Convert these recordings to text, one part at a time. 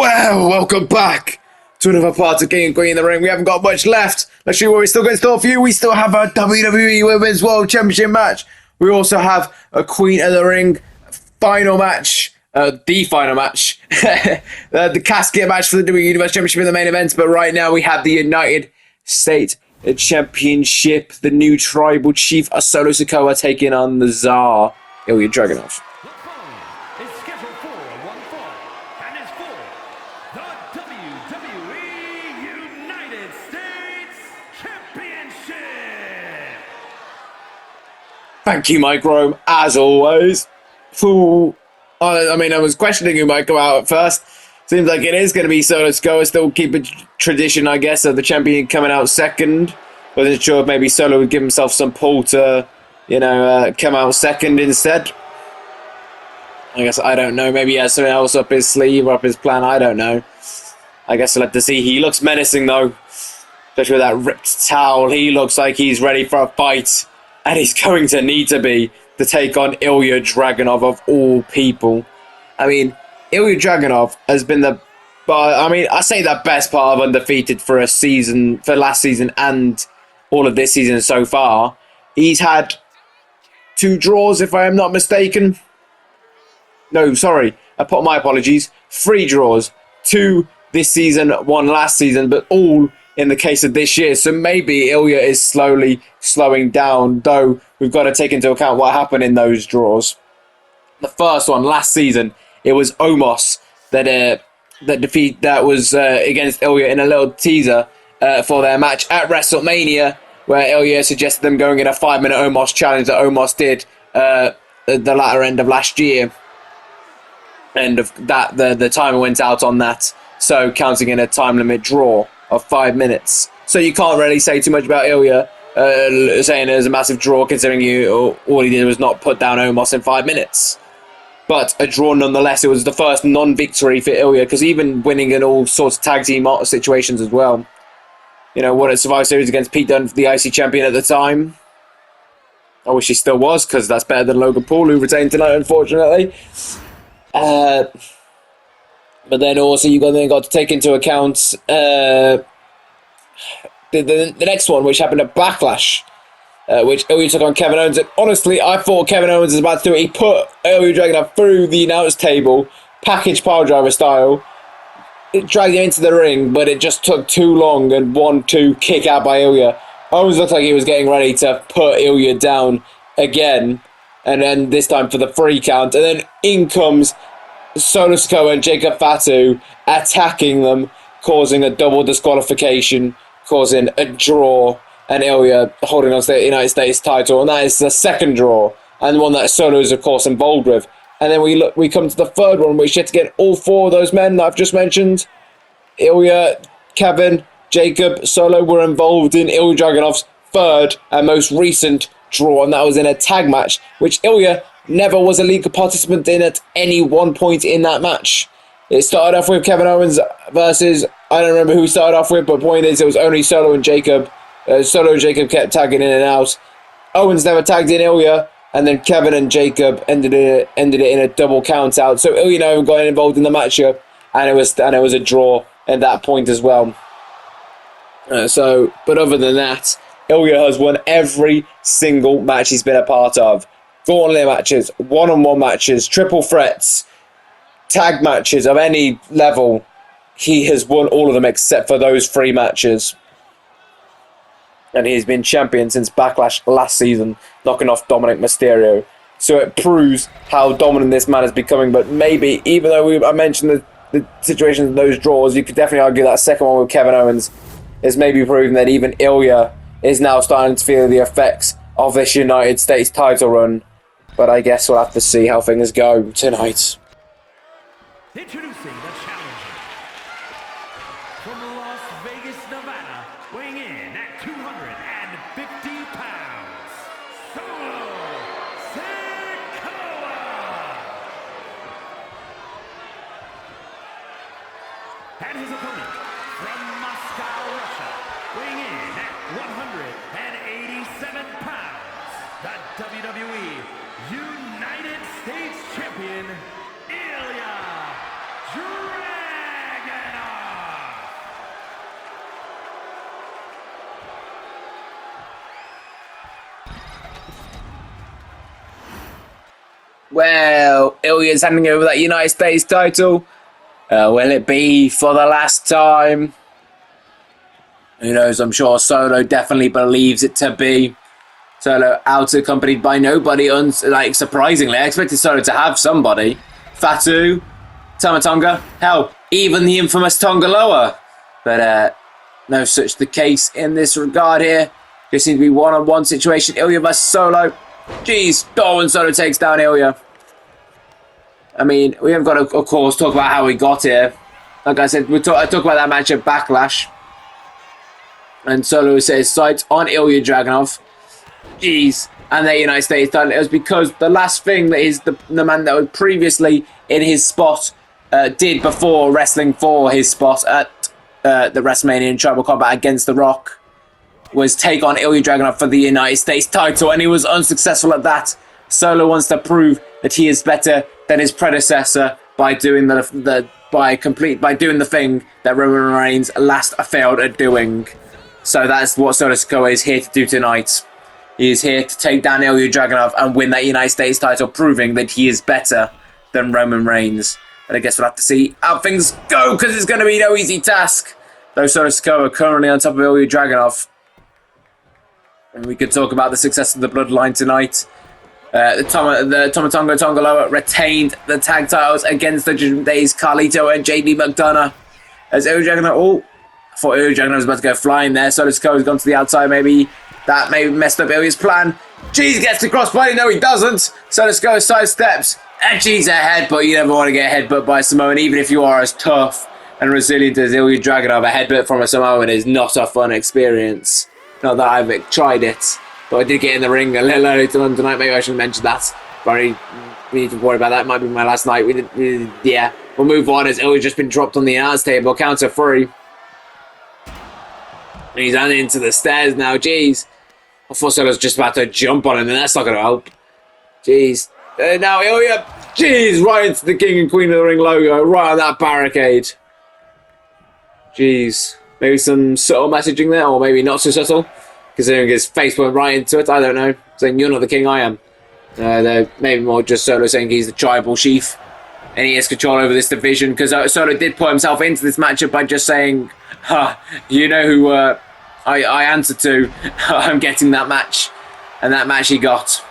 Well, welcome back to another part of King Queen in the Ring. We haven't got much left. Let's see what we still got in store for you. We still have a WWE Women's World Championship match. We also have a Queen of the Ring final match. The final match. The casket match for the WWE Universe Championship in the main event. But right now we have the United States Championship. The new tribal chief, Sikoa, taking on the Tsar, Ilja Dragunov. Thank you, Mike Rome, as always. I mean, I was questioning who might go out at first. Seems like it is going to be Sikoa. Still keep a tradition, I guess, of the champion coming out second. Wasn't sure if maybe Solo would give himself some pull to, come out second instead. I guess, I don't know. Maybe he has something else up his sleeve or up his plan. I don't know. I guess we'll have to see. He looks menacing, though. Especially with that ripped towel. He looks like he's ready for a fight. And he's going to need to be to take on Ilja Dragunov of all people. I mean, Ilja Dragunov has been I say the best part of undefeated for last season and all of this season so far. He's had 2 draws, if I am not mistaken. No, sorry. My apologies. 3 draws. 2 this season, 1 last season, but all in the case of this year. So maybe Ilja is slowly slowing down, though we've got to take into account what happened in those draws. The first one, last season, it was Omos that was against Ilja in a little teaser for their match at WrestleMania, where Ilja suggested them going in a 5-minute Omos challenge that Omos did at the latter end of last year. And of that, the timer went out on that, so counting in a time limit draw of 5 minutes. So you can't really say too much about Ilja saying it was a massive draw, considering all he did was not put down Omos in 5 minutes. But a draw nonetheless. It was the first non-victory for Ilja, because even winning in all sorts of tag team situations as well. Won a Survivor Series against Pete Dunne, the IC champion at the time. I wish he still was, because that's better than Logan Paul, who retained tonight, unfortunately. But then also you got to take into account the next one, which happened at Backlash, which Ilja took on Kevin Owens. And honestly, I thought Kevin Owens was about to do it. He put Ilja Dragunov through the announce table, package piledriver style. It dragged him into the ring, but it just took too long, and 1-2 kick out by Ilja. Owens looked like he was getting ready to put Ilja down again, and then this time for the 3 count. And then in comes Sikoa and Jacob Fatu attacking them, causing a double disqualification, causing a draw, and Ilja holding on to the United States title. And that is the second draw, and one that Solo is of course involved with. And then we come to the third one, which yet again all 4 of those men that I've just mentioned, Ilja, Kevin, Jacob, Solo, were involved in Ilja Dragunov's third and most recent draw, and that was in a tag match, which Ilja never was a league participant in at any one point in that match. It started off with Kevin Owens versus, I don't remember who he started off with, but the point is it was only Solo and Jacob. Solo and Jacob kept tagging in and out. Owens never tagged in Ilja, and then Kevin and Jacob ended it in a double count out. So Ilja never got involved in the match here, and it was a draw at that point as well. But other than that, Ilja has won every single match he's been a part of. Gauntlet matches, one-on-one matches, triple threats, tag matches of any level. He has won all of them except for those 3 matches. And he's been champion since Backlash last season, knocking off Dominic Mysterio. So it proves how dominant this man is becoming. But maybe, even though I mentioned the situations in those draws, you could definitely argue that second one with Kevin Owens is maybe proving that even Ilja is now starting to feel the effects of this United States title run. But I guess we'll have to see how things go tonight. Introducing the challenger from Las Vegas, Nevada, weighing in at 250 pounds, Sikoa. And his opponent from Moscow, Russia, weighing in at 187 pounds, the WWE United States Champion, Ilja Dragunov. Well, Ilja's handing over that United States title. Will it be for the last time? Who knows? I'm sure Solo definitely believes it to be. Solo out accompanied by nobody. Surprisingly, I expected Solo to have somebody. Fatu, Tama Tonga, hell, even the infamous Tonga Loa. But no such the case in this regard here. There seems to be one-on-one situation. Ilja versus Solo. Jeez, and Solo takes down Ilja. I mean, we have got to, of course, talk about how we got here. Like I said, I talk about that match at Backlash. And Solo says sights on Ilja Dragunov. Jeez. And the United States title. It was because the last thing that is the man that was previously in his spot did before wrestling for his spot at the WrestleMania in Tribal Combat against The Rock was take on Ilja Dragunov for the United States title, and he was unsuccessful at that. Solo wants to prove that he is better than his predecessor by doing doing the thing that Roman Reigns last failed at doing. So that's what Solo Sikoa is here to do tonight. He is here to take down Ilja Dragunov and win that United States title, proving that he is better than Roman Reigns. But I guess we'll have to see how things go, because it's going to be no easy task. Though Solo Sikoa currently on top of Ilja Dragunov. And we could talk about the success of the Bloodline tonight. The Tama Tonga Tonga Loa retained the tag titles against the Judgment Days, Carlito and JD McDonough. As Ilja Dragunov, I thought Ilja Dragunov was about to go flying there. Solo Sikoa's gone to the outside, maybe. That may have messed up Ilja's plan. Jeez gets the crossbody. No, he doesn't. Solo Sikoa sidesteps. And Jeez a headbutt. You never want to get headbutt by a Samoan, even if you are as tough and resilient as Ilja Dragunov. A headbutt from a Samoan is not a fun experience. Not that I've tried it. But I did get in the ring a little early tonight. Maybe I should mention that. But we need to worry about that. It might be my last night. Yeah. We'll move on as Ilja's just been dropped on the announce table. Counter 3. And he's on into the stairs now. Jeez. I thought Solo's just about to jump on him, and that's not going to help. Jeez. Now Ilja. Jeez. Right into the King and Queen of the Ring logo. Right on that barricade. Jeez. Maybe some subtle messaging there, or maybe not so subtle. Considering his face went right into it. I don't know. Saying, you're not the king, I am. Maybe more just Solo saying he's the tribal chief. And he has control over this division. Because Solo did put himself into this matchup by just saying, you know who I answer to. I'm getting that match. And that match he got.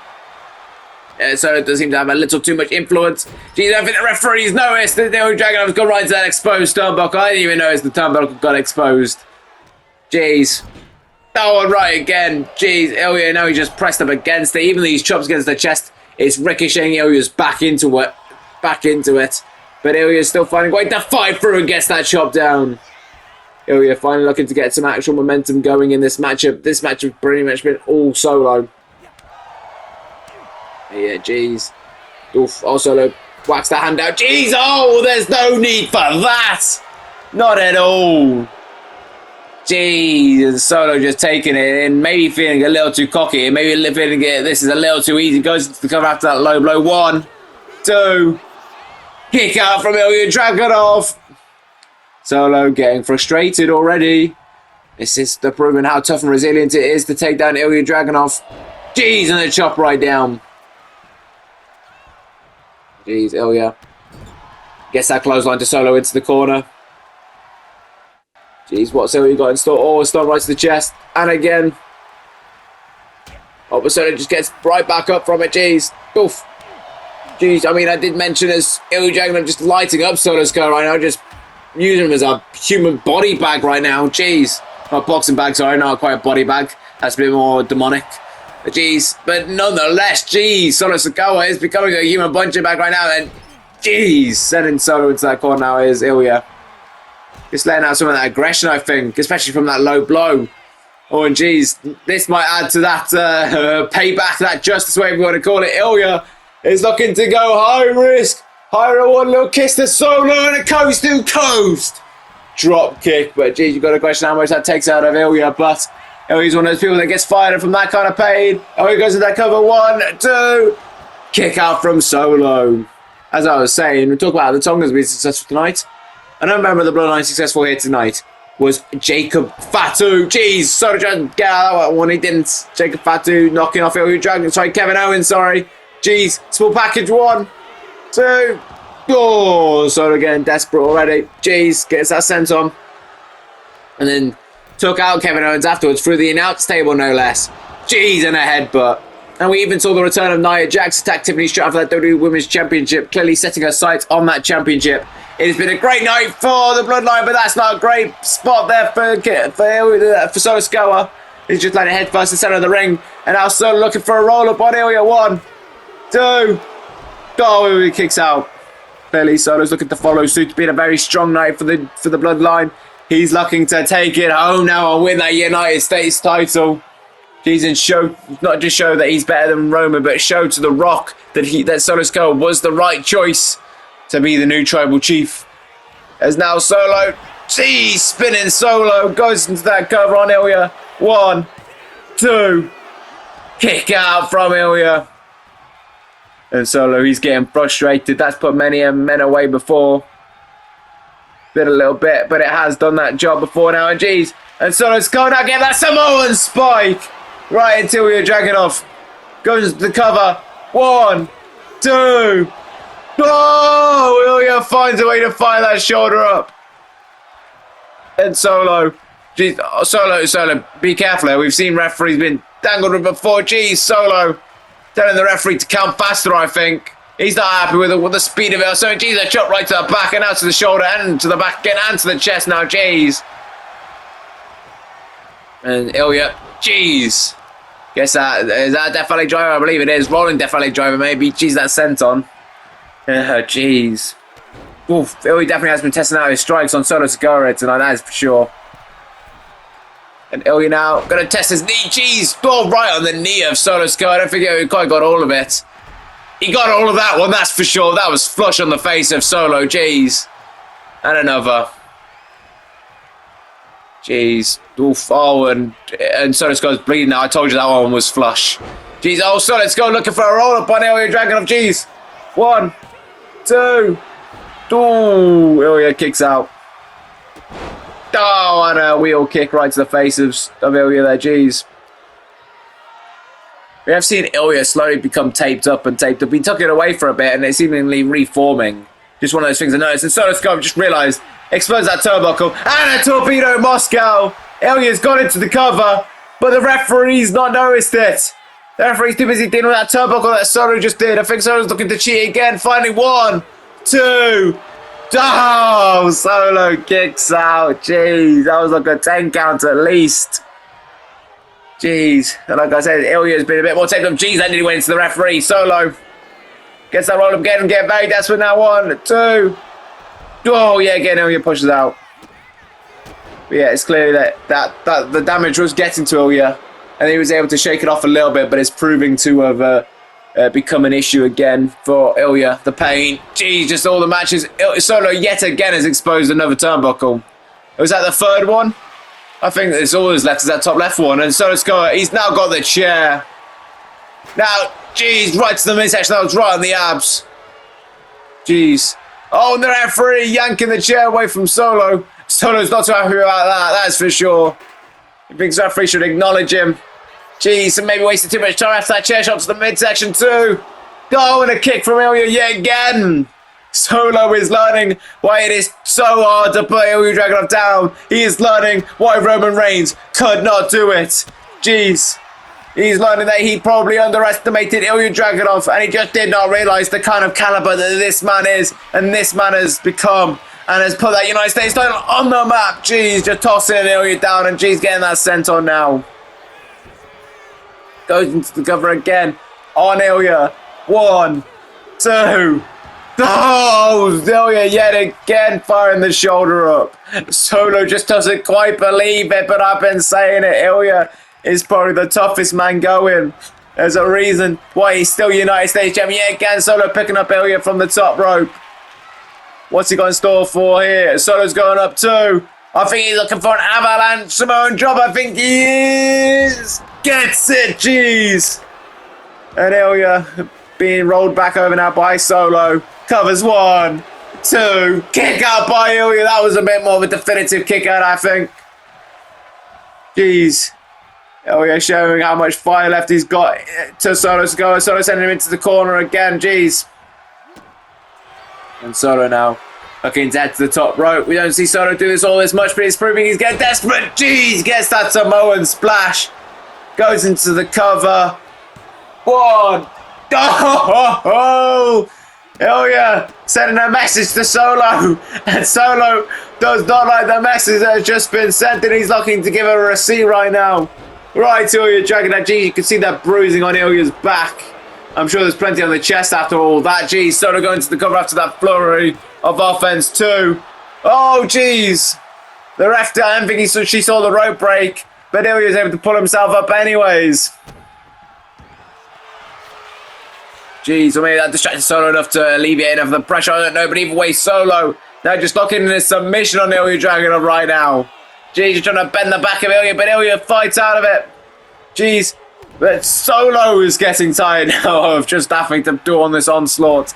Solo does seem to have a little too much influence. Geez, I think the referees noticed that Ilja Dragunov's gone right to that exposed turnbuckle. I didn't even notice the turnbuckle got exposed. Jeez. Oh, right again. Jeez, Ilja, now he just pressed up against it. Even these chops against the chest, it's ricocheting Ilja's back into it. But Ilja's still finding a way to fight through and gets that chop down. Ilja finally looking to get some actual momentum going in this matchup. This match has pretty much been all Solo. Yeah, jeez. Oof, also whacks the hand out. Jeez, oh, there's no need for that. Not at all. Jeez, Solo just taking it in, maybe feeling a little too cocky, and maybe feeling this is a little too easy. Goes to cover after that low blow. 1, 2. Kick out from Ilja Dragunov. Solo getting frustrated already. This is the proving how tough and resilient it is to take down Ilja Dragunov. Jeez, and a chop right down. Jeez, Ilja gets that clothesline to Solo into the corner. Jeez, what's Ilja got in store? Oh, a stun right to the chest. And again. Oh, but Solo just gets right back up from it. Jeez. Oof. Jeez, I mean, I did mention as Ilja Dragunov just lighting up Solo Sikoa right now. Just using him as a human body bag right now. Jeez. Not boxing bag, sorry. Not quite a body bag. That's a bit more demonic. But jeez. But nonetheless, jeez. Solo Sikoa is becoming a human punching bag right now. And jeez. Sending Solo into that corner now is Ilja. Just letting out some of that aggression, I think. Especially from that low blow. Oh, and geez, this might add to that payback, that justice, whatever you want to call it. Ilja is looking to go high risk, high reward, little kiss to Solo and a coast to coast. Drop kick, but geez, you've got to question how much that takes out of Ilja. But Ilja's one of those people that gets fired from that kind of pain. Oh, he goes to that cover. 1, 2. Kick out from Solo. As I was saying, we talk about how the Tongas being successful tonight. Another member of the Bloodline successful here tonight was Jacob Fatu. Jeez, Solo tried to get out of that one. He didn't. Jacob Fatu knocking off Ilja Dragunov. Sorry, Kevin Owens, sorry. Jeez, small package, 1, 2. Oh, Solo getting desperate already. Jeez, gets that sent on. And then took out Kevin Owens afterwards through the announce table, no less. Jeez, and a headbutt. And we even saw the return of Nia Jax attack Tiffany Stratton for that WWE Women's Championship, clearly setting her sights on that championship. It has been a great night for the Bloodline, but that's not a great spot there for Solo Sikoa. He's just letting head first in the center of the ring. And now Solo looking for a roll-up on Ilja. 1, 2. Oh, he kicks out. Clearly, Solo's looking to follow suit. It's been a very strong night for the Bloodline. He's looking to take it home now and win that United States title. Jeez, and show, not just show that he's better than Roman, but show to The Rock that Solo Sikoa was the right choice to be the new tribal chief. As now Solo, geez, spinning Solo, goes into that cover on Ilja. 1, 2, kick out from Ilja. And Solo, he's getting frustrated. That's put many men away before. Bit a little bit, but it has done that job before now. And geez, and Solo's going out, get that Samoan spike right into Ilja Dragunov. Goes to the cover. 1, 2. Oh, Ilja finds a way to fire that shoulder up. And Solo, geez, Solo, be careful here. We've seen referees been dangled with before. Geez, Solo telling the referee to count faster, I think. He's not happy with the speed of it. So, geez, a shot right to the back and out to the shoulder and to the back again and to the chest now, geez. And Ilja, geez. Guess is that Death Valley Driver? I believe it is. Rolling Death Valley Driver, maybe. Geez, that's sent on. Jeez. Oof, Ilja definitely has been testing out his strikes on Solo Sikoa tonight, that is for sure. And Ilja now going to test his knee. Jeez, oh, right on the knee of Solo Sikoa. I don't think he quite got all of it. He got all of that one, that's for sure. That was flush on the face of Solo, jeez. And another. Jeez. Oof, oh, and Solo Sikoa's bleeding now. I told you that one was flush. Jeez, oh, Solo Sikoa looking for a roll-up on Ilja Dragunov, jeez. 1, 2. Ooh, Ilja kicks out. Oh, and a wheel kick right to the face of Ilja there, jeez. We have seen Ilja slowly become taped up. He took it away for a bit and it's seemingly reforming. Just one of those things I noticed. And Solo Sikoa just realised, explodes that turnbuckle and a torpedo Moscow. Ilja's got into the cover, but the referee's not noticed it. The referee's too busy dealing with that turnbuckle that Solo just did. I think Solo's looking to cheat again. Finally, 1, 2. Oh, Solo kicks out. Jeez, that was like a 10 count at least. Jeez, and like I said, Ilja's been a bit more taped up. Jeez, that did win to the referee. Solo gets that roll up again and get very desperate now. 1, 2. Oh, yeah, again, Ilja pushes out. But yeah, it's clear that the damage was getting to Ilja, and he was able to shake it off a little bit, but it's proving to have become an issue again for Ilja. The pain. Jeez, just all the matches. Solo yet again has exposed another turnbuckle. Was that the third one? I think it's all that's left is that top left one. And Solo Sikoa, he's now got the chair. Now, jeez, right to the midsection. That was right on the abs. Jeez. Oh, and the referee yanking the chair away from Solo. Solo's not too happy about that, that's for sure. He thinks the referee should acknowledge him. Jeez, and maybe wasted too much time after that chair shot to the midsection too. Oh, and a kick from Ilja yet again. Solo is learning why it is so hard to put Ilja Dragunov down. He is learning why Roman Reigns could not do it. Jeez. He's learning that he probably underestimated Ilja Dragunov and he just did not realise the kind of caliber that this man is and this man has become and has put that United States title on the map. Jeez, just tossing Ilja down and jeez, getting that sent on now. Goes into the cover again on Ilja. 1, 2. Oh, Ilja yet again firing the shoulder up. Solo just doesn't quite believe it, but I've been saying it. Ilja is probably the toughest man going. There's a reason why he's still United States champion. Yet again, Solo picking up Ilja from the top rope. What's he got in store for here? Solo's going up too. I think he's looking for an avalanche Samoan drop. I think he is. Gets it, jeez. And Ilja being rolled back over now by Solo. Covers 1, 2. Kick out by Ilja. That was a bit more of a definitive kick out, I think. Jeez. Ilja showing how much fire left he's got to Solo Sikoa. Solo sending him into the corner again. Jeez. And Solo now looking to head to the top rope. We don't see Solo do this all this much, but he's proving he's getting desperate. Jeez, gets that Samoan splash. Goes into the cover. One. Oh! Ilja sending a message to Solo. And Solo does not like the message that has just been sent. And he's looking to give her a receipt right now. Right, Ilja dragging that. Jeez, you can see that bruising on Ilja's back. I'm sure there's plenty on the chest after all that. Jeez, Solo going to the cover after that flurry of offense too. Oh, jeez. The ref, I don't think she saw the rope break, but Ilja was able to pull himself up anyways. Jeez, or maybe that distracted Solo enough to alleviate enough of the pressure. I don't know, but either way, Solo now just locking in a submission on Ilja Dragunov right now. Jeez, you're trying to bend the back of Ilja, but Ilja fights out of it. Jeez. But Solo is getting tired now of just having to do on this onslaught.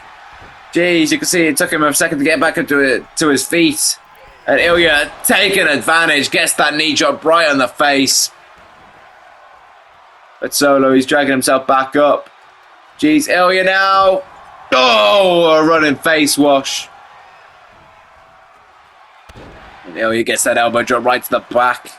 Jeez, you can see it took him a second to get back up to his feet. And Ilja taking advantage, gets that knee drop right on the face. But Solo, he's dragging himself back up. Jeez, Ilja now. Oh, a running face wash. And Ilja gets that elbow drop right to the back.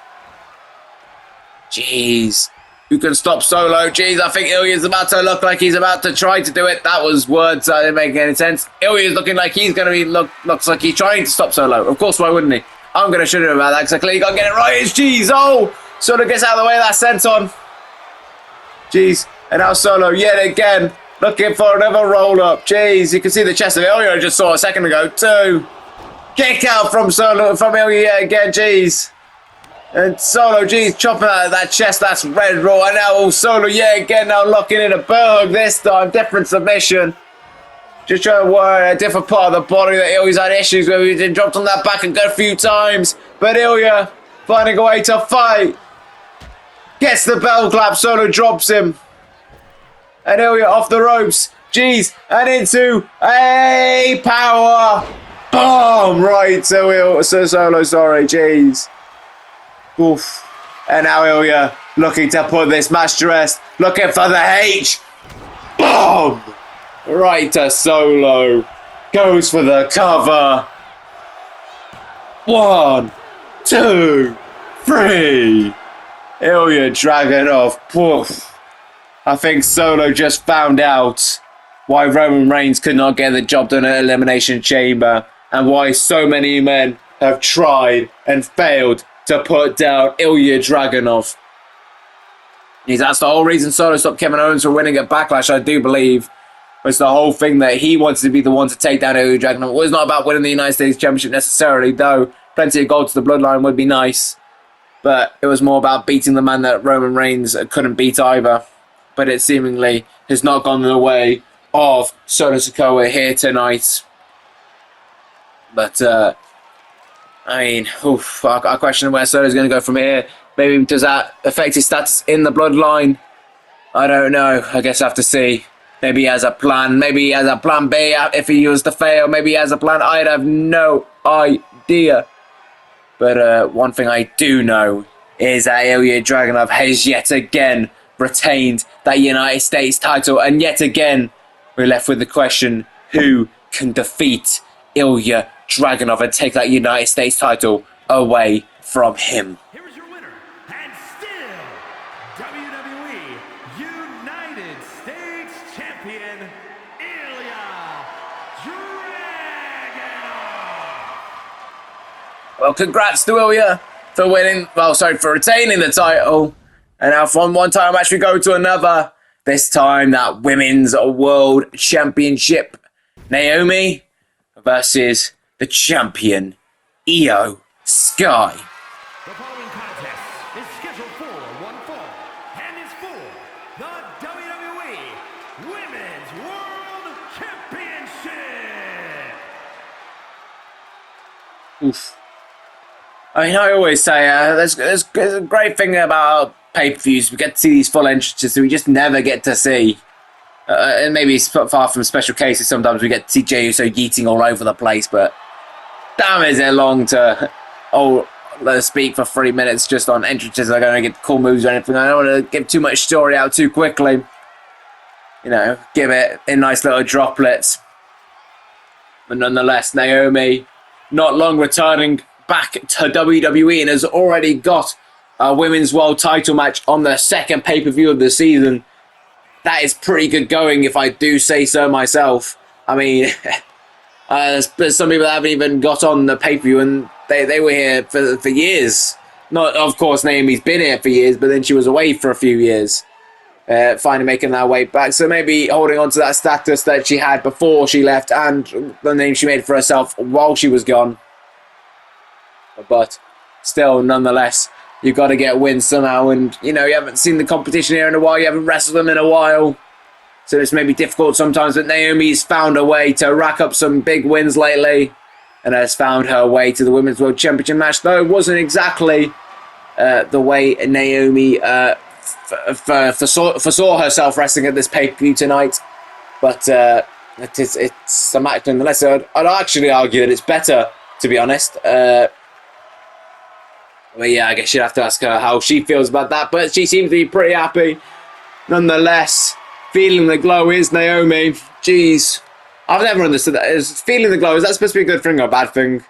Jeez. Who can stop Solo? Jeez, I think Ilja's about to look like he's about to try to do it. That was words that didn't make any sense. Ilja's looking like he's going to be, looks like he's trying to stop Solo. Of course, why wouldn't he? I'm going to shoot him about that because I clearly got to get it right. It's jeez. Oh, Solo gets out of the way of that senton. Jeez, and now Solo yet again looking for another roll up. Jeez, you can see the chest of Ilja I just saw a second ago too. Kick out from Ilja yet again. Jeez. And Solo, geez, chopping out of that chest, that's red raw. And now Solo, yeah, again, now locking in a bug this time. Different submission. Just trying to work a different part of the body that Ilja's had issues with. He's been dropped on that back a good few times. But Ilja finding a way to fight. Gets the bell clap, Solo drops him. And Ilja off the ropes. Jeez, and into a power bomb right to Solo, sorry, jeez. Oof. And now Ilja looking to put this match to rest. Looking for the H. Boom! Right to Solo. Goes for the cover. 1, 2, 3. Ilja Dragunov. Poof. I think Solo just found out why Roman Reigns could not get the job done at Elimination Chamber. And why so many men have tried and failed to put down Ilja Dragunov. That's the whole reason Solo stopped Kevin Owens from winning at Backlash, I do believe. Was the whole thing that he wanted to be the one to take down Ilja Dragunov. It was not about winning the United States Championship necessarily, though plenty of gold to the bloodline would be nice. But it was more about beating the man that Roman Reigns couldn't beat either. But it seemingly has not gone the way of Solo Sikoa here tonight. But, I mean, I question where Solo's going to go from here. Maybe does that affect his status in the bloodline? I don't know. I guess I have to see. Maybe he has a plan. Maybe he has a plan B if he was to fail. Maybe he has a plan. I'd have no idea. But one thing I do know is that Ilja Dragunov has yet again retained that United States title. And yet again, we're left with the question, who can defeat Ilja Dragunov and take that United States title away from him? Here's your winner, and still WWE United States Champion, Ilja Dragunov. Well, congrats to Ilja for winning, for retaining the title. And now from one title match we go to another. This time that Women's World Championship. Naomi versus the champion, Io Sky. The following contest is scheduled for one fall and is for the WWE Women's World Championship. Oof. I mean, I always say there's a great thing about pay-per-views. We get to see these full entrances that we just never get to see. And maybe it's far from special cases. Sometimes we get to see Jey Uso yeeting all over the place, but damn is it long to let us speak for 3 minutes just on entrances. I'm going to get cool moves or anything. I don't want to give too much story out too quickly. You know, give it in nice little droplets. But nonetheless, Naomi, not long returning back to WWE, and has already got a Women's World title match on the second pay-per-view of the season. That is pretty good going, if I do say so myself. I mean, there's some people that haven't even got on the pay-per-view, and they were here for years. Not, of course, Naomi's been here for years, but then she was away for a few years. Finally making that way back. So maybe holding on to that status that she had before she left and the name she made for herself while she was gone. But still, nonetheless, you've got to get wins somehow. And, you know, you haven't seen the competition here in a while. You haven't wrestled them in a while. So it's maybe difficult sometimes. But Naomi's found a way to rack up some big wins lately. And has found her way to the Women's World Championship match. Though it wasn't exactly the way Naomi foresaw herself wrestling at this pay-per-view tonight. But it's a match nonetheless. I'd actually argue that it's better, to be honest. But yeah, I guess you'd have to ask her how she feels about that. But she seems to be pretty happy. Nonetheless, feeling the glow is Naomi. Jeez. I've never understood that. Is feeling the glow, is that supposed to be a good thing or a bad thing?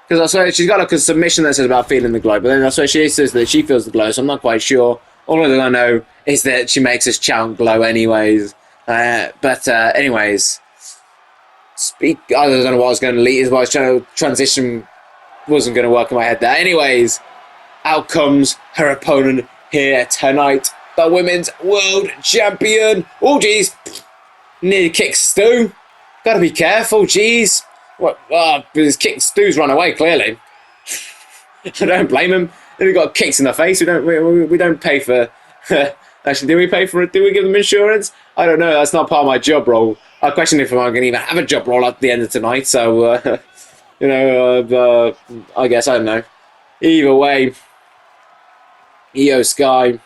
Because I swear she's got a submission that says about feeling the glow. But then I swear she says that she feels the glow. So I'm not quite sure. All I know is that she makes us chant glow anyways. Anyways. I don't know what I was going to lead. Is what I was trying to transition. Wasn't going to work in my head there. Anyways. Out comes her opponent here tonight. The Women's World Champion. Oh, jeez. Nearly kicked Stu. Gotta be careful, jeez. What? His kick, Stu's run away, clearly. I don't blame him. Then he got kicks in the face. We don't pay for... Actually, do we pay for it? Do we give them insurance? I don't know. That's not part of my job role. I question if I'm going to even have a job role at the end of tonight. So, I guess, I don't know. Either way... Io Sky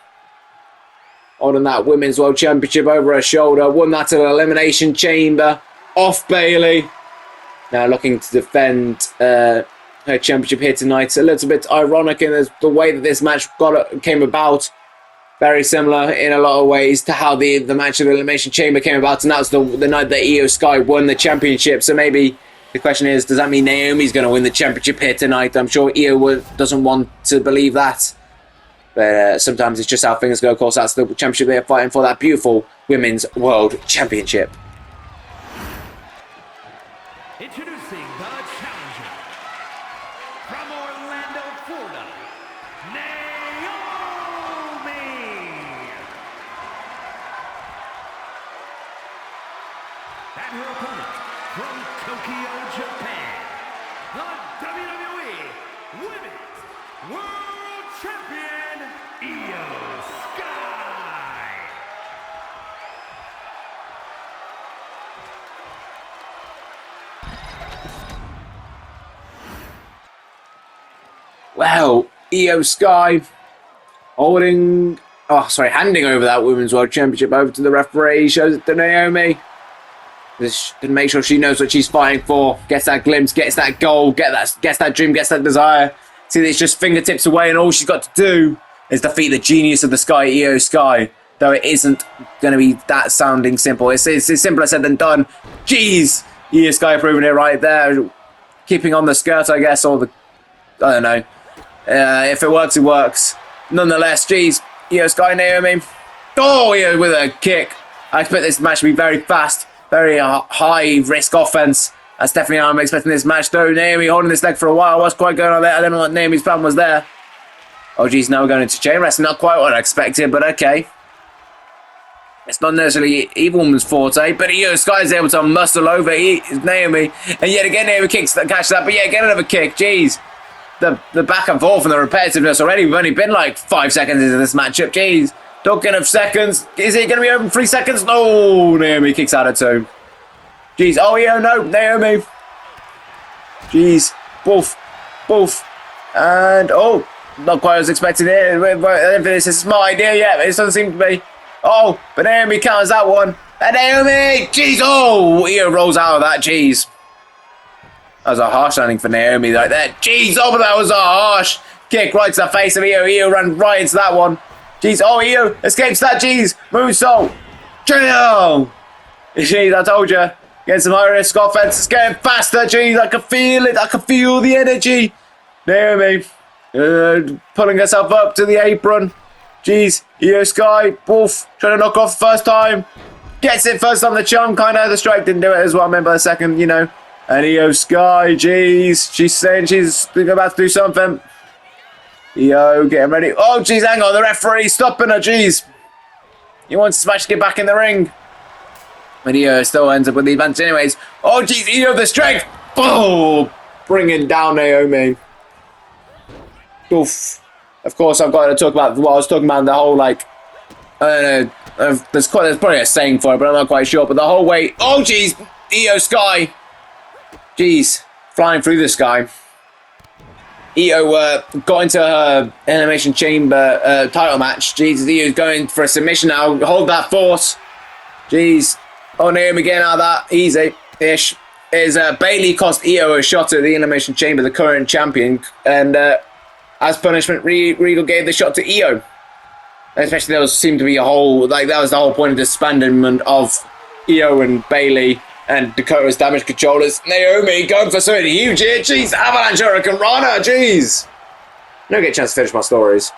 holding that Women's World Championship over her shoulder. Won that in an Elimination Chamber off Bayley. Now looking to defend her championship here tonight. It's a little bit ironic in the way that this match came about. Very similar in a lot of ways to how the match of the Elimination Chamber came about. And that was the night that Io Sky won the championship. So maybe the question is, does that mean Naomi's going to win the championship here tonight? I'm sure Io doesn't want to believe that. But sometimes it's just how things go. Of course, that's the championship they're fighting for, that beautiful Women's World Championship. Introducing the challenger from Orlando, Florida, Naomi. And her opponent from Tokyo, Japan, the WWE Women's World Champion, Io Sky. Well, Io Sky handing over that Women's World Championship over to the referee. Shows it to Naomi. This can make sure she knows what she's fighting for. Gets that glimpse, gets that goal, gets that dream, gets that desire. See that it's just fingertips away, and all she's got to do is defeat the genius of the Sky, Io Sky. Though it isn't going to be that sounding simple. It's simpler said than done. Jeez! Io Sky proving it right there. Keeping on the skirt, I guess, or I don't know. If it works, it works. Nonetheless, jeez. Io Sky, Naomi. Oh, yeah, with a kick. I expect this match to be very fast. Very high-risk offense. That's definitely how I'm expecting this match, though. Naomi holding this leg for a while. What's quite going on there? I don't know what Naomi's plan was there. Oh, geez, now we're going into chain wrestling. Not quite what I expected, but okay. It's not necessarily Evil Woman's forte, but Io Sky is able to muscle over Naomi. And yet again, Naomi kicks that, catch that, but yet again, another kick. Jeez. The back and forth and the repetitiveness already. We've only been like 5 seconds into this matchup. Jeez. Talking of seconds. Is it going to be over in 3 seconds? No. Naomi kicks out at 2. Jeez. Oh, yeah, no. Naomi. Jeez. Boof. Boof. And, oh, not quite as expected here. This is a smart idea yet. It doesn't seem to be. Oh, but Naomi counters that one. And Naomi. Jeez. Oh, Io rolls out of that. Jeez. That was a harsh landing for Naomi right there. Jeez. Oh, but that was a harsh kick right to the face of Io. Io ran right into that one. Jeez, oh, Io escapes that. Jeez, moonsault. Damn. Jeez, I told you. Getting some high risk offense. It's getting faster. Jeez, I can feel it. I can feel the energy. Naomi pulling herself up to the apron. Jeez, Io Sky. Wolf trying to knock off the first time. Gets it first on the chunk. I know the strike didn't do it as well. I remember the second, you know. And Io Sky, jeez. She's saying she's about to do something. Io getting ready. Oh, jeez, hang on. The referee stopping her, jeez. He wants Smash to get back in the ring. But Io still ends up with the advantage anyways. Oh, jeez, Io the strength. Boom. Bringing down Naomi. Oof. Of course, I've got to talk about what I was talking about, the whole, like, I don't know. There's probably a saying for it, but I'm not quite sure. But the whole way, oh jeez, Io Sky, jeez, flying through the sky. Io got into her Elimination Chamber title match. Jeez, Io's going for a submission now. Hold that force. Jeez, oh Naomi getting out of that easy-ish. Bailey cost Io a shot at the Elimination Chamber, the current champion, and as punishment, Regal gave the shot to Io. Especially there seemed to be a whole, like, that was the whole point of disbandment of Io and Bailey and Dakota's damage controllers. Naomi going for something huge here. Jeez, Avalanche Hurricane Rana, jeez. I don't get a chance to finish my stories.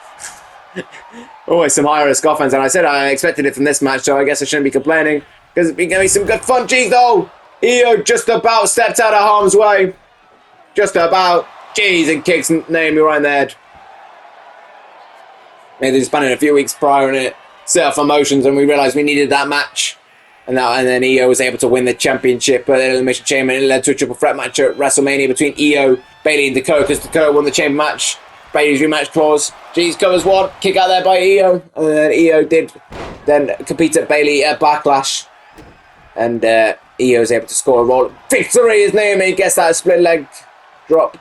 Always some high risk offense, and I said I expected it from this match, so I guess I shouldn't be complaining because it's going to be some good fun. Jeez, though. Io just about stepped out of harm's way. Just about. Jeez, and kicks Naomi right in the head. Maybe they disbanded a few weeks prior and it set off emotions, and we realised we needed that match. And then Io was able to win the championship at the Elimination Chamber, and it led to a triple threat match at WrestleMania between Io, Bailey, and Dakota, because Dakota won the chamber match. Bailey's rematch clause. Jeez, covers one. Kick out there by Io. And then Io did then compete at Bailey at Backlash. And Io was able to score a roll. Victory as Naomi gets that split leg drop.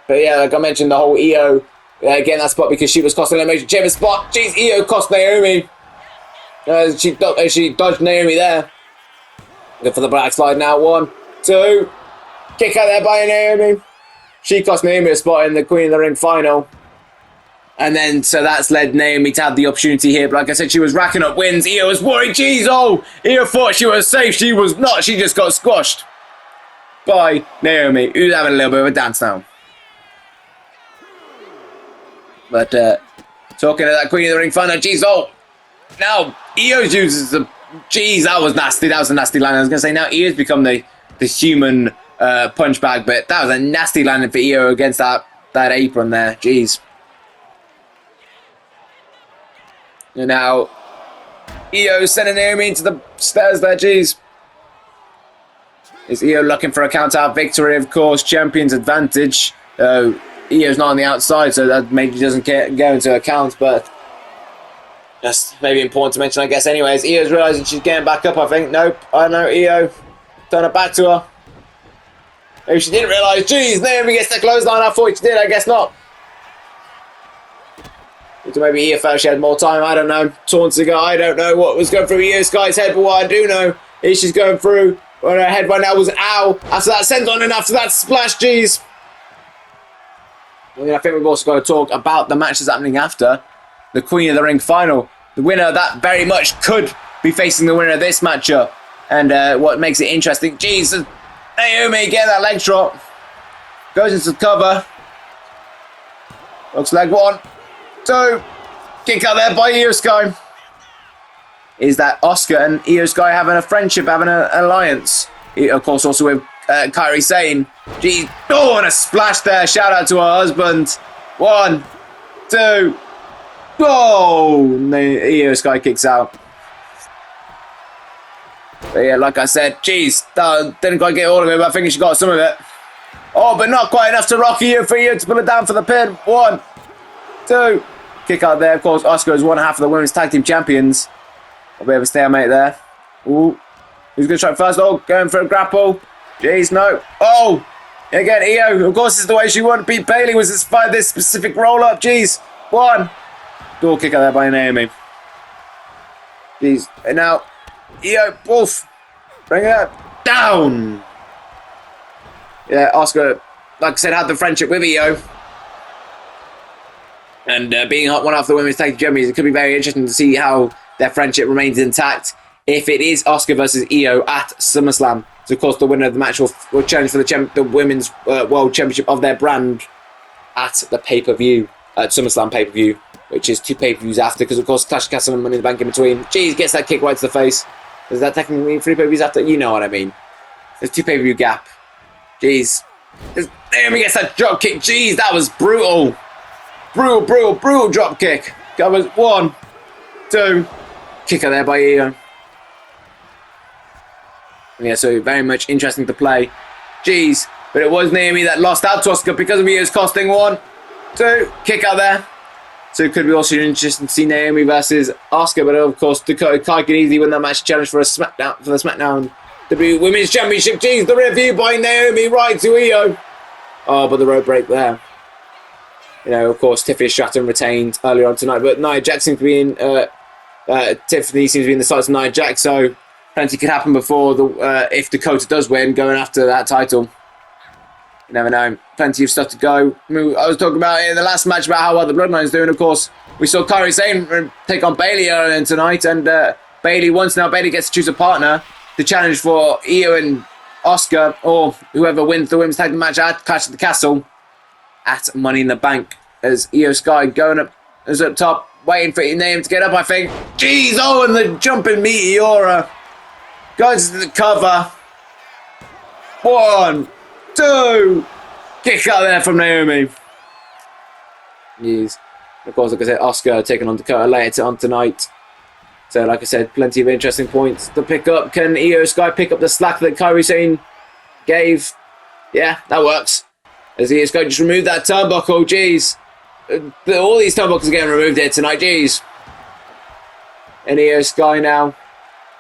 But yeah, like I mentioned, the whole Io getting that spot because she was costing Elimination Chamber spot. Jeez, Io cost Naomi. She dodged Naomi there. Good for the black slide now. 1, 2. Kick out there by Naomi. She cost Naomi a spot in the Queen of the Ring final. And then, so that's led Naomi to have the opportunity here. But like I said, she was racking up wins. Io was worried. Jeez, oh, Io thought she was safe. She was not. She just got squashed by Naomi, who's having a little bit of a dance now. But talking to that Queen of the Ring final, jeez, oh, now Io uses the, jeez, that was nasty. That was a nasty landing. I was going to say, now Io's become the human punch bag, but that was a nasty landing for Io against that apron there. Jeez. And now Io sending Naomi into the stairs there. Jeez. Is Io looking for a count-out victory? Of course, champion's advantage. Io's not on the outside, so that maybe doesn't go into account, but just maybe important to mention, I guess. Anyways, Io's realising she's getting back up, I think. Nope. I know, Io. Turn it back to her. Maybe she didn't realise. Jeez, Naomi gets the clothesline. I thought she did. I guess not. So maybe Io felt she had more time. I don't know. Taunts ago. I don't know what was going through Io Sky's head, but what I do know is she's going through. Well, her head right now was ow. After that senton and after that splash, jeez. I think we've also got to talk about the matches happening after the Queen of the Ring final. The winner that very much could be facing the winner of this matchup. And what makes it interesting, jeez, Naomi getting that leg drop. Goes into the cover. Looks like 1, 2. Kick out there by Io Sky. Is that Asuka and Io Sky having a friendship, having an alliance? Of course, also with Kairi Sane. Geez. Oh, and a splash there. Shout out to her husband. 1, 2. Oh, Io Sky kicks out. But yeah, like I said, geez, didn't quite get all of it, but I think she got some of it. Oh, but not quite enough to rock Io for Io to pull it down for the pin. 1, 2. Kick out there. Of course, Asuka is 1/2 of the women's tag team champions. A bit of a stalemate there. Ooh. Who's going to try first? Oh, going for a grapple. Jeez, no. Oh! Again, Io, of course, this is the way she wanted to beat Bailey, was despite this specific roll-up. Jeez. 1. Door kick out there by Naomi. Jeez. And now, Io, wolf. Bring it down. Yeah, Asuka, like I said, had the friendship with Io. And being one half the women's tag team champions, it could be very interesting to see how their friendship remains intact if it is Asuka versus Io at SummerSlam. So, of course, the winner of the match will challenge for the women's world championship of their brand at the pay-per-view, at SummerSlam pay-per-view, which is 2 pay-per-views after, because, of course, Clash of Castle and Money in the Bank in between. Jeez, gets that kick right to the face. Does that technically mean 3 pay-per-views after? You know what I mean. There's 2 pay-per-view gap. Jeez. Naomi gets that drop kick. Jeez, that was brutal. Brutal drop kick. That was 1, 2. Kicker there by Io. Yeah, so very much interesting to play. Jeez. But it was Naomi that lost out to Asuka because of Io's costing 1, 2. Kick out there. So it could be also interesting to see Naomi versus Asuka. But of course, Dakota Kai could easily win that match challenge for the SmackDown WWE Women's Championship. Jeez, the review by Naomi right to Io. Oh, but the rope break there. You know, of course, Tiffany Stratton retained earlier on tonight, but Nia Jax seems to be in. Tiffany seems to be in the sights of Nia Jax, so plenty could happen before if Dakota does win, going after that title. You never know. Plenty of stuff to go. I was talking about in the last match about how well the Bloodline's doing. Of course, we saw Kairi Sane take on Bayley earlier tonight, and Bayley now Bayley gets to choose a partner to challenge for Io and Asuka, or whoever wins the women's tag team match at Clash of the Castle at Money in the Bank. As Io Sky going up, is up top, waiting for Naomi to get up, I think. Jeez, oh, and the jumping Meteora goes to the cover. 1, 2. Kick out there from Naomi. Jeez. Of course, like I said, Asuka taking on Dakota later on tonight. So, like I said, plenty of interesting points to pick up. Can Io Sky pick up the slack that Kairi Sane gave? Yeah, that works. As Io Sky just removed that turnbuckle, jeez. All these turnbuckles are getting removed here tonight, jeez. And Io Sky now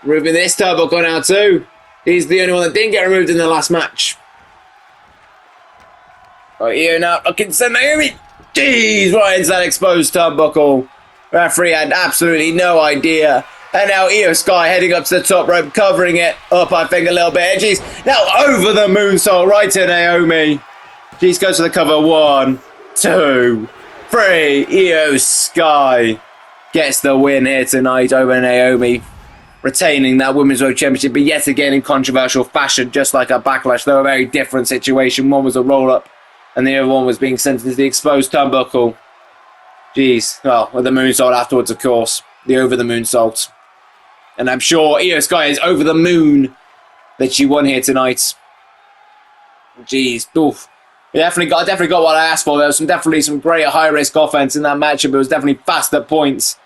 removing this turnbuckle now too. He's the only one that didn't get removed in the last match. Right, Io now looking to send Naomi. Jeez, right into that exposed turnbuckle. Referee had absolutely no idea. And now Io Sky heading up to the top rope, covering it up, I think, a little bit. Jeez, now over the moonsault right to Naomi. Jeez, goes for the cover. 1, 2, 3. Io Sky gets the win here tonight over Naomi, retaining that Women's World Championship, but yet again in controversial fashion, just like a Backlash, though a very different situation. One was a roll-up, and the other one was being sent into the exposed turnbuckle. Jeez, well, with the moonsault afterwards, of course. The over the moonsault. And I'm sure Io Sky is over the moon that she won here tonight. Jeez, oof. I definitely got what I asked for. There was definitely some great high-risk offense in that matchup. It was definitely fast at points.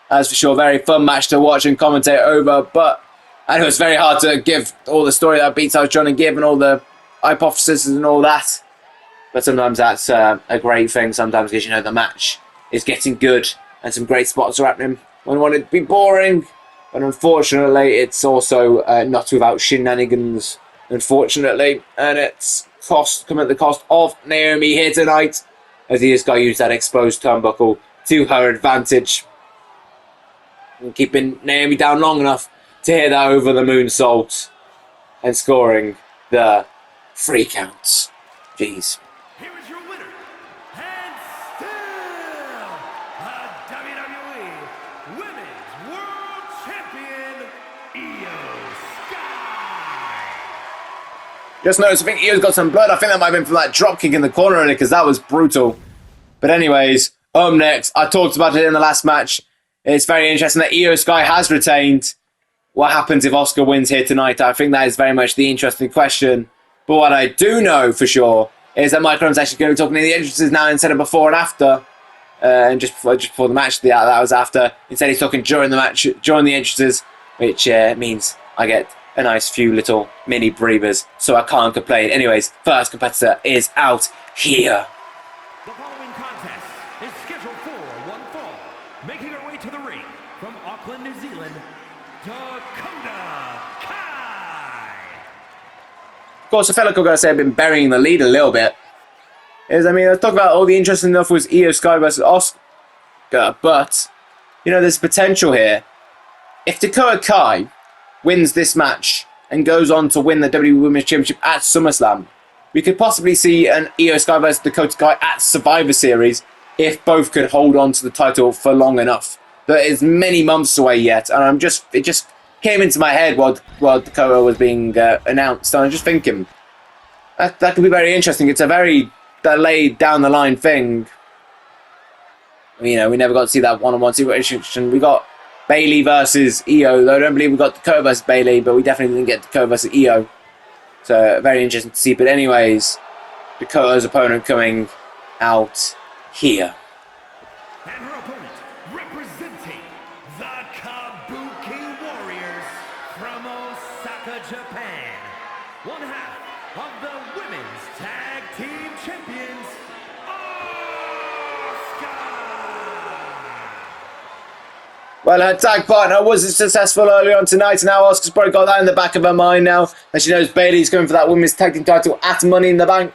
As for sure, very fun match to watch and commentate over. But I know it's very hard to give all the story that beats I was trying to give and all the hypotheses and all that. But sometimes that's a great thing. Sometimes because, you know, the match is getting good and some great spots are happening. I don't want it to be boring. But unfortunately, it's also not without shenanigans. Unfortunately. And it's come at the cost of Naomi here tonight, as he has got to use that exposed turnbuckle to her advantage, and keeping Naomi down long enough to hit that over the moonsault and scoring the 3 counts. Jeez. Here is your winner, and still the WWE Women's World Champion, Io Sky. Just noticed, I think Io's got some blood. I think that might have been from that drop kick in the corner earlier, because that was brutal. But anyways, next, I talked about it in the last match. It's very interesting that Io Sky has retained. What happens if Asuka wins here tonight? I think that is very much the interesting question. But what I do know for sure is that Mike Rome's actually going to be talking in the entrances now instead of before and after. And just before the match, that was after. Instead, he's talking during the match, during the entrances, which means I get a nice few little mini breathers, so I can't complain. Anyways, first competitor is out here. The following contest is scheduled for one fall. Making her way to the ring from Auckland, New Zealand, Dakota Kai. Of course, I felt like I'm going to say I've been burying the lead a little bit. Let's talk about all the interesting stuff was Io Sky versus Asuka, but, you know, there's potential here. If Dakota Kai wins this match and goes on to win the WWE Women's Championship at SummerSlam, we could possibly see an Io Sky versus Dakota Kai at Survivor Series, if both could hold on to the title for long enough. That is many months away yet, and it just came into my head while Dakota was being announced, and I'm just thinking that could be very interesting. It's a very delayed down the line thing. You know, we never got to see that one-on-one situation. We got Bayley versus Io, though I don't believe we got Dakota versus Bayley, but we definitely didn't get Dakota versus Io. So very interesting to see. But anyways, Dakota's opponent coming out here. And her opponent, representing the Kabuki Warriors from Osaka, Japan, one half of the Women's Tag Team Champions, Asuka! Well, her tag partner wasn't successful earlier on tonight, and now Asuka's probably got that in the back of her mind now, and she knows Bayley's going for that Women's Tag Team title at Money in the Bank.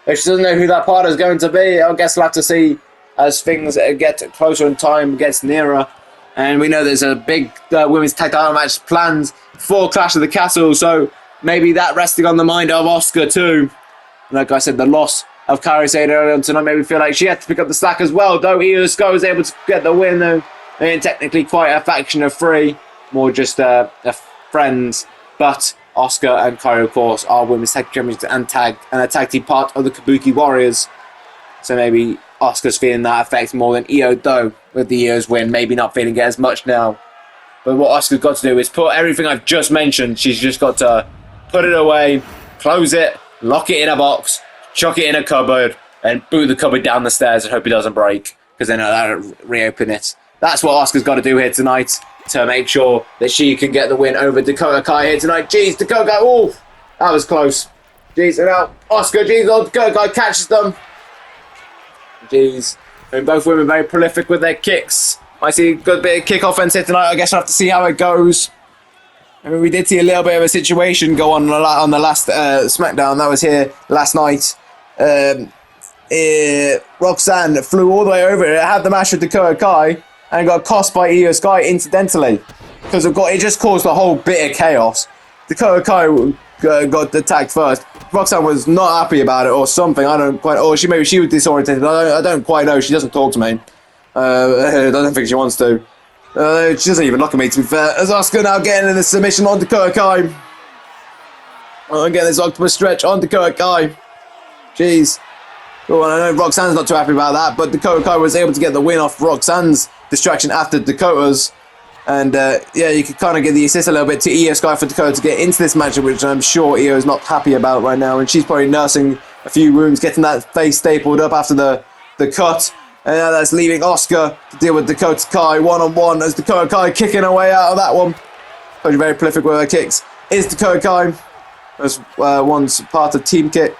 If she doesn't know who that partner is going to be, I guess we'll have to see as things get closer and time gets nearer. And we know there's a big women's tag title match planned for Clash of the Castle, so maybe that resting on the mind of Asuka too. Like I said, the loss of Kairi Sane earlier on tonight made me feel like she had to pick up the slack as well, though Asuka was able to get the win, though. And technically quite a faction of three, more just a friends, but Asuka and Kairi, of course, are women's tag champions and a tag team part of the Kabuki Warriors. So maybe Asuka's feeling that effect more than Io, though, with the Io's win, maybe not feeling it as much now. But what Asuka's got to do is put everything I've just mentioned, she's just got to put it away, close it, lock it in a box, chuck it in a cupboard, and boot the cupboard down the stairs and hope it doesn't break, because then that'll reopen it. That's what Asuka's got to do here tonight to make sure that she can get the win over Dakota Kai here tonight. Jeez, Dakota Kai, oh, that was close. Jeez, and now Asuka, jeez, Dakota Kai catches them. Jeez, I mean, both women very prolific with their kicks. I see a good bit of kick offense here tonight. I guess we'll have to see how it goes. I mean, we did see a little bit of a situation go on the last SmackDown. That was here last night. Roxanne flew all the way over it, had the match with Dakota Kai, and got cost by Io Sky incidentally. Because it just caused a whole bit of chaos. Dakota Kai got attacked first. Roxanne was not happy about it or something. I don't quite. Or maybe she was disoriented. I don't quite know. She doesn't talk to me. I don't think she wants to. She doesn't even look at me, to be fair. As Asuka now getting in the submission on Dakota Kai. Getting this octopus stretch on Dakota Kai. Jeez. Well, I know Roxanne's not too happy about that, but Dakota Kai was able to get the win off Roxanne's distraction after Dakota's. And yeah, you could kind of give the assist a little bit to Io Sky for Dakota to get into this match, which I'm sure Io is not happy about right now. And she's probably nursing a few wounds, getting that face stapled up after the cut. And now that's leaving Asuka to deal with Dakota Kai one-on-one as Dakota Kai kicking her way out of that one. Probably very prolific with her kicks. Is Dakota Kai. As one's part of Team Kick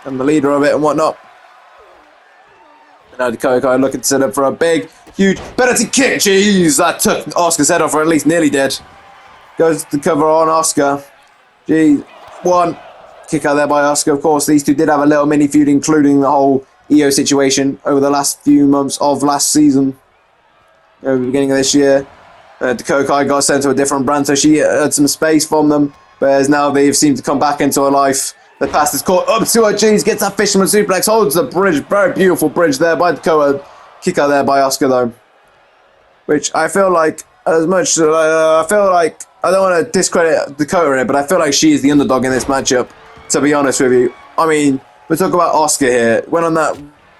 and the leader of it and whatnot. And now Dakota Kai looking to set up for a big, huge penalty kick. Jeez, that took Asuka's head off, or at least nearly did. Goes to cover on Asuka. Jeez, one kick out there by Asuka. Of course, these two did have a little mini feud, including the whole Io situation over the last few months of last season. Over the beginning of this year, Dakota Kai got sent to a different brand, so she had some space from them. Whereas now they've seemed to come back into her life. The pass is caught up to her. Jeez, gets that fisherman suplex, holds the bridge. Very beautiful bridge there by Dakota. Kick out there by Asuka though. Which I feel like, as much I feel like, I don't want to discredit Dakota in it, but I feel like she is the underdog in this matchup, to be honest with you. I mean, we talk about Asuka here. Went on that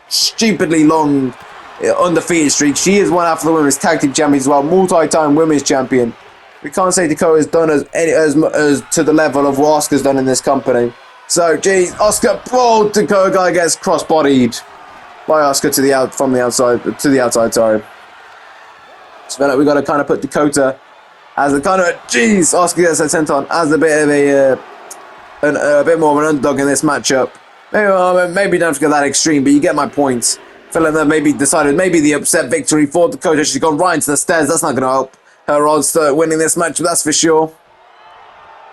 stupidly long undefeated streak. She is one half of the women's tag team champions as well, multi-time women's champion. We can't say Dakota's done as to the level of what Asuka's done in this company. So, geez, Asuka, oh, Dakota Kai gets cross-bodied by Asuka from the outside. Sorry. So like we got to kind of put Dakota as a kind of Asuka gets her sent on as a bit of a bit more of an underdog in this matchup. Maybe don't get that extreme, but you get my point. Feeling that maybe decided the upset victory for Dakota. She's gone right into the stairs. That's not going to help her odds to winning this match, that's for sure.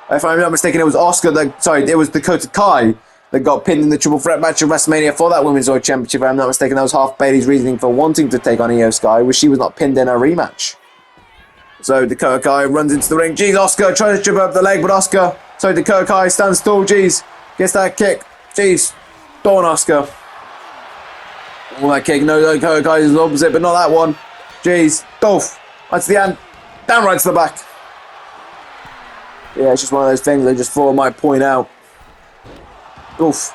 If I'm not mistaken, it was it was Dakota Kai that got pinned in the triple threat match of WrestleMania for that Women's World Championship. If I'm not mistaken, that was half Bayley's reasoning for wanting to take on Io Sky, was she was not pinned in a rematch. So Dakota Kai runs into the ring. Jeez, Asuka tries to trip up the leg, but Dakota Kai stands tall. Jeez, gets that kick. Jeez, go on, Asuka. All that kick, no, Dakota Kai is the opposite, but not that one. Jeez, golf, right to the hand, down right to the back. Yeah, it's just one of those things I just thought I might point out. Oof.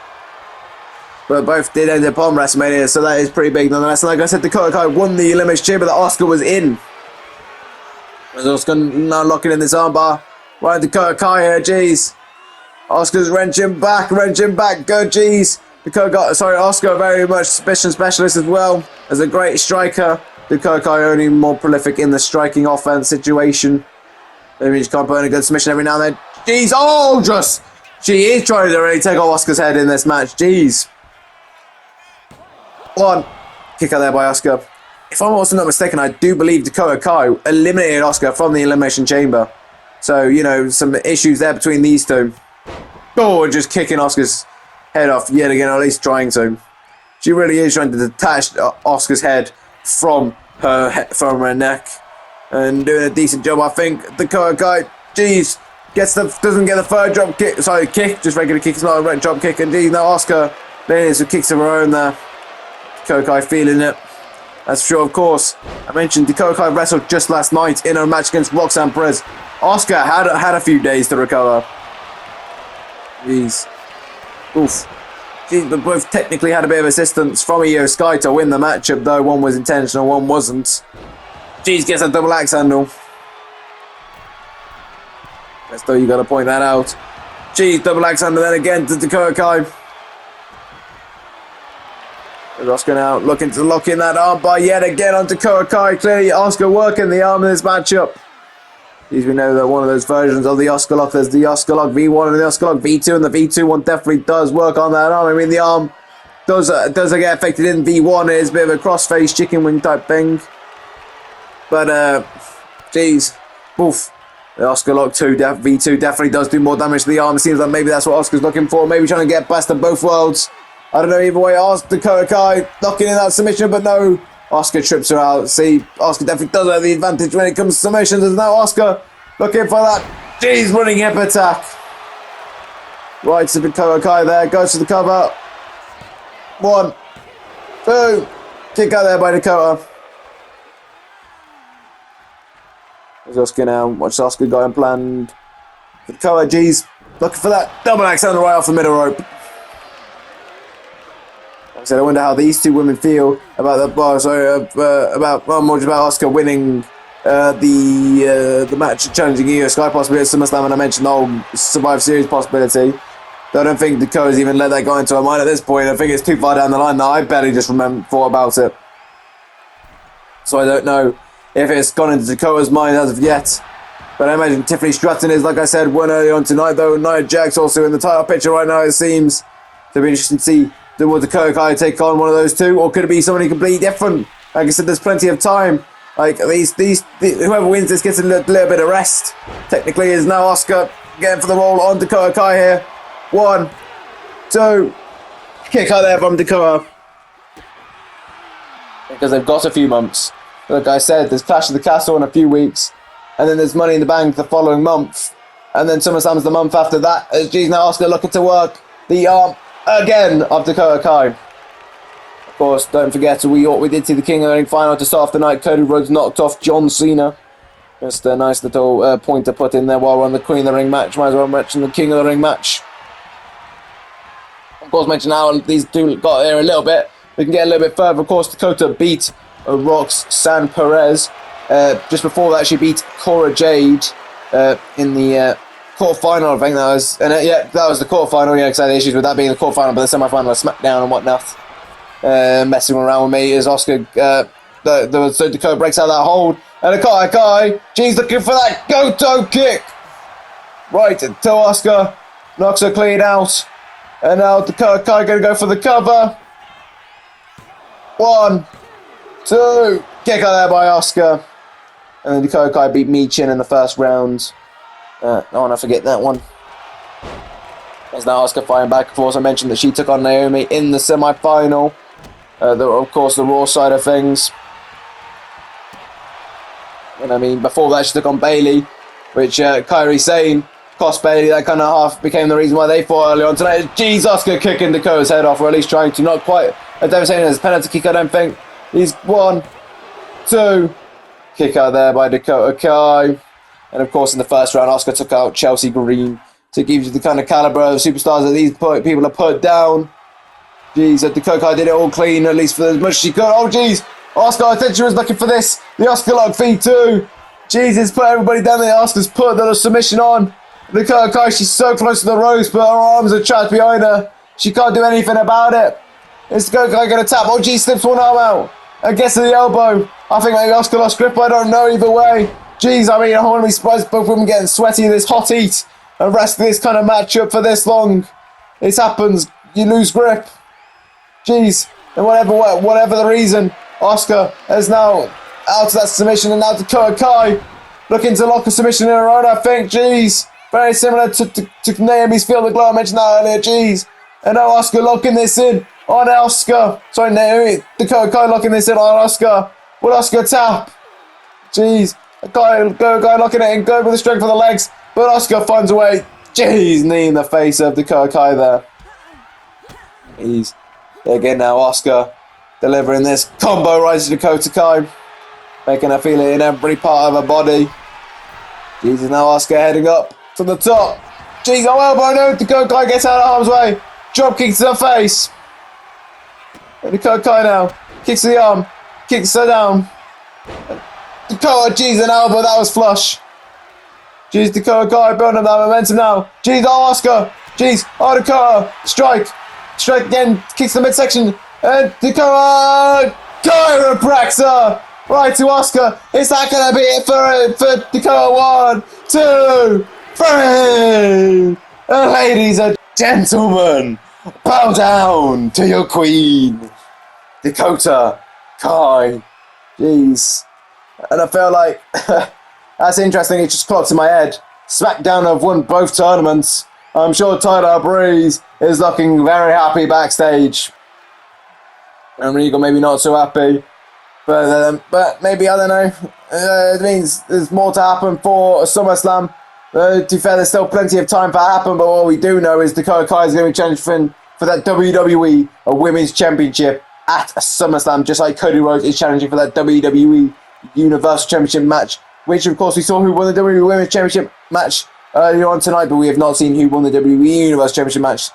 But both did end up on WrestleMania, so that is pretty big nonetheless. And like I said, Dakota Kai won the Elimination Chamber that Asuka was in. As Asuka now locking in this armbar. Right, Dakota Kai here, jeez. Asuka's wrenching back, good, jeez. Asuka very much submission specialist as well. As a great striker. Dakota Kai only more prolific in the striking offense situation. Maybe she can't put in a good submission every now and then. Jeez, oh, just... She is trying to really take off Asuka's head in this match, jeez. One. Kick out there by Asuka. If I'm also not mistaken, I do believe Dakota Kai eliminated Asuka from the Elimination Chamber. So, you know, some issues there between these two. Oh, just kicking Asuka's head off yet again, or at least trying to. She really is trying to detach Asuka's head from her neck. And doing a decent job, I think. Dakota Kai, jeez, doesn't get the third drop kick. Sorry, kick, just regular kick. It's not a drop kick. Indeed, now Asuka laying some kicks of her own there. Dakota Kai feeling it. That's sure, of course. I mentioned Dakota Kai wrestled just last night in her match against Roxanne Perez. Asuka had a few days to recover. Jeez. Oof. Jeez, but both technically had a bit of assistance from Io Sky to win the matchup, though one was intentional, one wasn't. Jeez, gets a double axe handle. That's though you gotta point that out. Jeez, double axe handle then again to Dakota Kai. Asuka now looking to lock in that armbar yet again on Dakota Kai. Clearly Asuka working the arm in this matchup. As we know that one of those versions of the Asuka lock, there's the Asuka lock V1 and the Asuka lock V2, and the V2 one definitely does work on that arm. I mean, the arm does get affected in V1. It is a bit of a crossface chicken wing type thing. But, geez, oof. The Asuka lock V2 definitely does do more damage to the arm. It seems like maybe that's what Asuka's looking for. Maybe trying to get past of both worlds. I don't know, either way, Dakota Kai knocking in that submission, but no. Asuka trips her out. See, Asuka definitely does have the advantage when it comes to submissions. And now Asuka looking for that. Jeez, running hip attack. Right to Dakota Kai there. Goes to the cover. 1, 2. Kick out there by Dakota. There's Asuka now. Watch Asuka going planned. Dakota, jeez. Looking for that double axe handle right off the middle rope. Like I said, I wonder how these two women feel about the about Asuka winning the match, challenging Io Sky possibility at SummerSlam, and I mentioned the whole Survivor Series possibility. I don't think Dakota's even let that go into her mind at this point. I think it's too far down the line that I barely just thought about it. So I don't know if it's gone into Dakota's mind as of yet. But I imagine Tiffany Stratton is, like I said, won early on tonight, though. Nia Jax also in the title picture right now, it seems. It'll be interesting to see. Will Dakota Kai take on one of those two, or could it be somebody completely different? Like I said, there's plenty of time. Like whoever wins this gets a little bit of rest. Technically, is now Asuka getting for the roll on Dakota Kai here. 1, 2, kick out there from Dakota. Because they've got a few months. Like I said, there's Clash of the Castle in a few weeks, and then there's Money in the Bank the following month, and then SummerSlam's the month after that. As G's now Asuka looking to work the arm again of Dakota Kai. Of course, don't forget we did see the King of the Ring final to start off the night. Cody Rhodes knocked off John Cena. Just a nice little point to put in there while we're on the Queen of the Ring match. Might as well mention the King of the Ring match. Of course, mention how these two got there a little bit. We can get a little bit further. Of course, Dakota beat Roxanne Perez. Just before that, she beat Cora Jade in the quarterfinal. I think that was, and yeah, that was the quarterfinal. Yeah, because I had issues with that being the quarterfinal, but the semifinal was SmackDown and whatnot. Messing around with me as Asuka. So Dakota breaks out that hold, and Dakota Kai, she's looking for that Goto kick. Right until Asuka knocks her clean out, and now Dakota Kai gonna go for the cover. 1, 2, kick out there by Asuka. And then Dakota Kai beat Michin in the first round. I want to forget that one. There's now Asuka fighting back. Of course, I mentioned that she took on Naomi in the semi-final. Of course, the Raw side of things. And I mean, before that, she took on Bayley, which Kairi Sane cost Bailey. That kind of half became the reason why they fought early on tonight. Jeez, Asuka kicking Dakota's head off, or at least trying to. Not quite a devastating as a penalty kick, I don't think. He's 1, 2. Kick out there by Dakota Kai. And of course, in the first round, Asuka took out Chelsea Green. So it gives you the kind of caliber of superstars that these people are put down. Jeez, Dakota Kai did it all clean, at least for as much as she could. Oh, jeez. Asuka, I think she was looking for this. The Asuka lock feed too. Jesus, put everybody down there. Asuka's put the submission on. Dakota Kai, she's so close to the ropes, but her arms are trapped behind her. She can't do anything about it. Is Dakota Kai going to tap? Oh, geez, slips one arm out. And gets to the elbow. I think maybe Asuka lost grip, I don't know either way. Jeez, I mean, I wouldn't be surprised if both of them getting sweaty in this hot heat and rest of this kind of matchup for this long. This happens. You lose grip. Jeez. And whatever the reason, Asuka is now out of that submission, and now Dakota Kai looking to lock a submission in her own, I think. Jeez. Very similar to Naomi's Feel the Glow. I mentioned that earlier. Jeez. And now Asuka locking this in on Asuka. Sorry, Naomi. Dakota Kai locking this in on Asuka. Will Asuka tap? Jeez. Guy locking it in. Good with the strength of the legs. But Asuka finds a way. Jeez. Knee in the face of Dakota Kai there. Jeez. Again now, Asuka delivering this combo right to Dakota Kai. Making her feel it in every part of her body. Jesus, now Asuka heading up to the top. Jeez, oh elbow, no. Dakota Kai gets out of harm's way. Drop kick to the face. And Dakota Kai now kicks to the arm. Kicks her down. Dakota, jeez, an elbow, that was flush. Jeez, Dakota Kai building up that momentum now. Jeez, oh Asuka. Jeez, oh Dakota. Strike. Strike again. Kicks the midsection. And Dakota chiropractor. Right to Asuka. Is that going to be it for Dakota? 1, 2, 3. Ladies and gentlemen, bow down to your queen, Dakota Kai. Jeez. And I feel like that's interesting. It just clocked in my head. SmackDown have won both tournaments. I'm sure Tyler Breeze is looking very happy backstage. And Regal maybe not so happy. But maybe, I don't know. It means there's more to happen for SummerSlam. To be fair, there's still plenty of time for it to happen, but what we do know is Dakota Kai is going to be challenging for that WWE Women's Championship at SummerSlam, just like Cody Rhodes is challenging for that WWE Universal Championship match, which of course we saw who won the WWE Women's Championship match earlier on tonight, but we have not seen who won the WWE Universal Championship match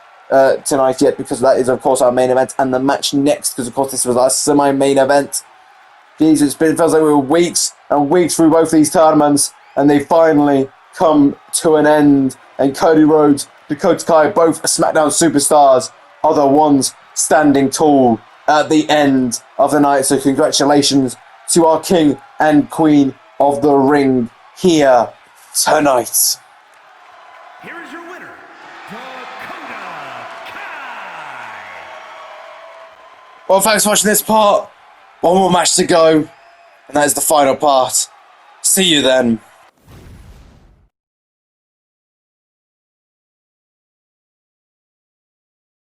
tonight yet, because that is of course our main event, and the match next, because of course this was our semi-main event. Jesus, it feels like we were weeks and weeks through both these tournaments, and they finally come to an end. And Cody Rhodes, Dakota Kai, both SmackDown superstars, are the ones standing tall at the end of the night. So congratulations to our king and queen of the ring here tonight. Here is your winner, Dakota Kai. Well, thanks for watching this part. One more match to go, and that is the final part. See you then.